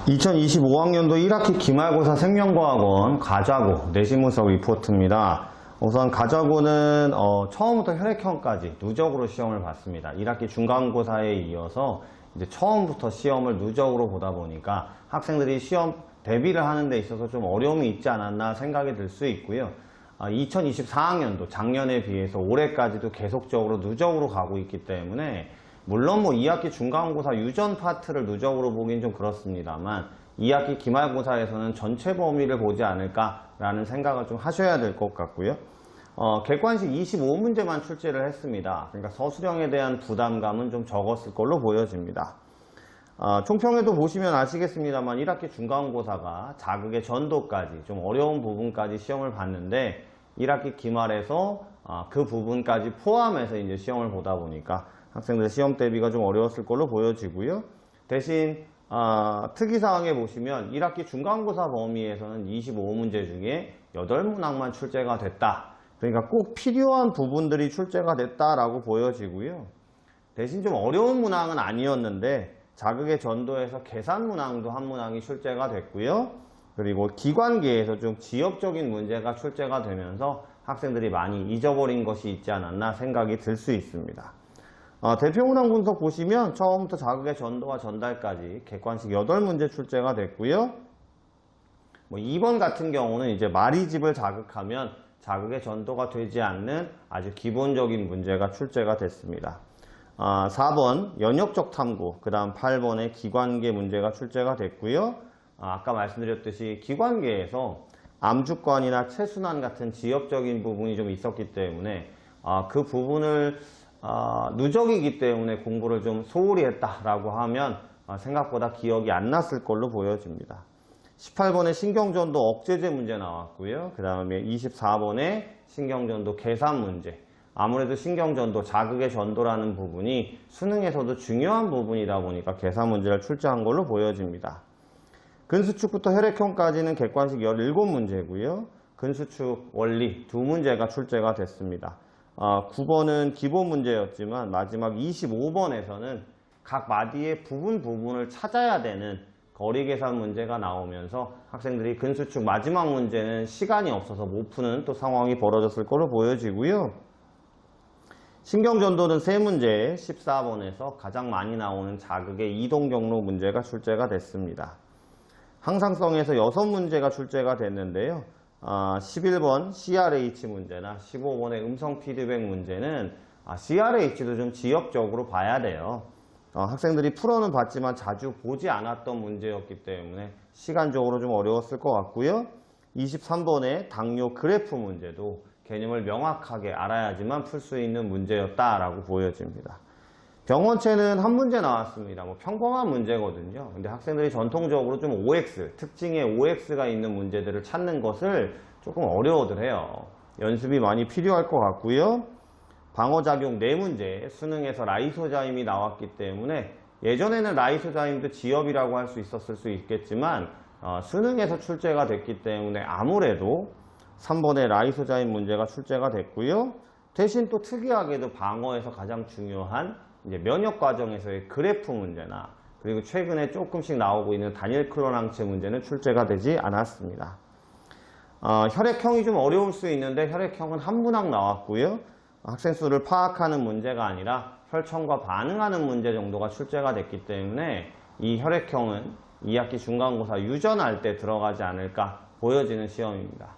2025학년도 1학기 기말고사 생명과학원 가자고 내신 분석 리포트입니다. 우선 가자고는 처음부터 혈액형까지 누적으로 시험을 봤습니다. 1학기 중간고사에 이어서 이제 처음부터 시험을 누적으로 보다 보니까 학생들이 시험 대비를 하는 데 있어서 좀 어려움이 있지 않았나 생각이 들 수 있고요. 2024학년도 작년에 비해서 올해까지도 계속적으로 누적으로 가고 있기 때문에 물론 2학기 중간고사 유전 파트를 누적으로 보긴 좀 그렇습니다만 2학기 기말고사에서는 전체 범위를 보지 않을까라는 생각을 좀 하셔야 될 것 같고요. 객관식 25문제만 출제를 했습니다. 그러니까 서술형에 대한 부담감은 좀 적었을 걸로 보여집니다. 총평에도 보시면 아시겠습니다만 1학기 중간고사가 자극의 전도까지 좀 어려운 부분까지 시험을 봤는데 1학기 기말에서 그 부분까지 포함해서 이제 시험을 보다 보니까 학생들 시험 대비가 좀 어려웠을 걸로 보여지고요. 대신 특이사항에 보시면 1학기 중간고사 범위에서는 25문제 중에 8문항만 출제가 됐다. 그러니까 꼭 필요한 부분들이 출제가 됐다라고 보여지고요. 대신 좀 어려운 문항은 아니었는데 자극의 전도에서 계산 문항도 한 문항이 출제가 됐고요. 그리고 기관계에서 좀 지역적인 문제가 출제가 되면서 학생들이 많이 잊어버린 것이 있지 않았나 생각이 들 수 있습니다. 대표 문항 분석 보시면 처음부터 자극의 전도와 전달까지 객관식 8문제 출제가 됐고요. 2번 같은 경우는 이제 마리집을 자극하면 자극의 전도가 되지 않는 아주 기본적인 문제가 출제가 됐습니다. 4번 연역적 탐구, 그 다음 8번의 기관계 문제가 출제가 됐고요. 아까 말씀드렸듯이 기관계에서 암주권이나 체순환 같은 지역적인 부분이 좀 있었기 때문에 그 부분을 누적이기 때문에 공부를 좀 소홀히 했다라고 하면 생각보다 기억이 안 났을 걸로 보여집니다. 18번의 신경전도 억제제 문제 나왔고요. 그 다음에 24번의 신경전도 계산 문제. 아무래도 신경전도, 자극의 전도라는 부분이 수능에서도 중요한 부분이다 보니까 계산 문제를 출제한 걸로 보여집니다. 근수축부터 혈액형까지는 객관식 17문제고요. 근수축 원리 2문제가 출제가 됐습니다. 9번은 기본 문제였지만 마지막 25번에서는 각 마디의 부분을 찾아야 되는 거리 계산 문제가 나오면서 학생들이 근수축 마지막 문제는 시간이 없어서 못 푸는 또 상황이 벌어졌을 걸로 보여지고요. 신경전도는 3문제, 14번에서 가장 많이 나오는 자극의 이동 경로 문제가 출제가 됐습니다. 항상성에서 6문제가 출제가 됐는데요. 11번 CRH 문제나 15번의 음성 피드백 문제는 CRH도 좀 지역적으로 봐야 돼요. 학생들이 풀어는 봤지만 자주 보지 않았던 문제였기 때문에 시간적으로 좀 어려웠을 것 같고요. 23번의 당뇨 그래프 문제도 개념을 명확하게 알아야지만 풀 수 있는 문제였다라고 보여집니다. 병원체는 한 문제 나왔습니다. 평범한 문제거든요. 근데 학생들이 전통적으로 좀 OX, 특징의 OX가 있는 문제들을 찾는 것을 조금 어려워들 해요. 연습이 많이 필요할 것 같고요. 방어작용 4문제, 수능에서 라이소자임이 나왔기 때문에 예전에는 라이소자임도 지엽이라고 할 수 있었을 수 있겠지만 수능에서 출제가 됐기 때문에 아무래도 3번의 라이소자임 문제가 출제가 됐고요. 대신 또 특이하게도 방어에서 가장 중요한 이제 면역 과정에서의 그래프 문제나 그리고 최근에 조금씩 나오고 있는 단일 클론 항체 문제는 출제가 되지 않았습니다. 혈액형이 좀 어려울 수 있는데 혈액형은 한 문항 나왔고요. 학생 수를 파악하는 문제가 아니라 혈청과 반응하는 문제 정도가 출제가 됐기 때문에 이 혈액형은 2학기 중간고사 유전할 때 들어가지 않을까 보여지는 시험입니다.